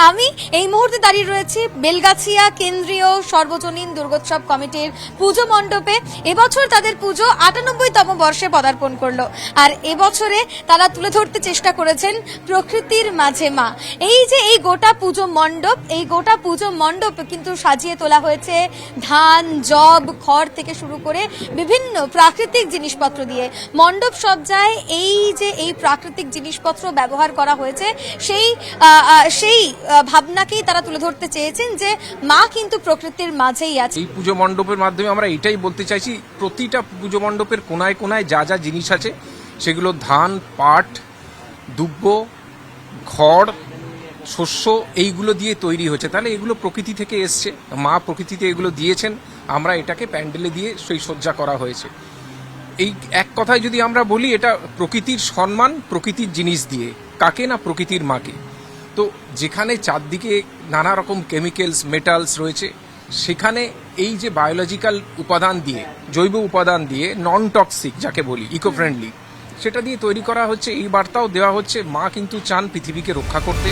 আমি এই মুহূর্তে দাঁড়িয়ে রয়েছি বেলগাছিয়া কেন্দ্রীয় সর্বজনীন দুর্গোৎসব কমিটির পুজো মণ্ডপে। এবছর তাদের পুজো ৯৮তম বর্ষে পদার্পণ করলো, আর এবছরে তারা তুলে ধরতে চেষ্টা করেছেন প্রকৃতির মাঝে মা। এই যে এই গোটা পুজো মণ্ডপ, এই গোটা পুজো মণ্ডপ কিন্তু সাজিয়ে তোলা হয়েছে ধান, জব, খড় থেকে শুরু করে বিভিন্ন প্রাকৃতিক জিনিসপত্র দিয়ে। মণ্ডপ সজ্জায় এই প্রাকৃতিক জিনিসপত্র ব্যবহার করা হয়েছে, সেই ভাবনাকেই তারা তুলে ধরতে চেয়েছেন যে মা কিন্তু প্রকৃতির মাঝেই আছে। এই পুজো মণ্ডপের মাধ্যমে আমরা এটাই বলতে চাইছি, প্রতিটা পুজো মণ্ডপের কোনায় কোনায় যা যা জিনিস আছে সেগুলো ধান, পাট, দুব্ব, খড়, শস্য এইগুলো দিয়ে তৈরি হয়েছে। তাহলে এগুলো প্রকৃতি থেকে এসছে, মা প্রকৃতিতে এগুলো দিয়েছেন, আমরা এটাকে প্যান্ডেলে দিয়ে সেই সজ্জা করা হয়েছে। এই এক কথায় যদি আমরা বলি, এটা প্রকৃতির সম্মান প্রকৃতির জিনিস দিয়ে, কাকে না প্রকৃতির মাকে। তো যেখানে চারদিকে নানা রকম কেমিক্যালস, মেটালস রয়েছে, সেখানে এই যে বায়োলজিক্যাল উপাদান দিয়ে, জৈব উপাদান দিয়ে, নন টক্সিক যাকে বলি, ইকো ফ্রেন্ডলি, সেটা দিয়ে তৈরি করা হচ্ছে। এই বার্তাও দেওয়া হচ্ছে মা কিন্তু চান পৃথিবীকে রক্ষা করতে।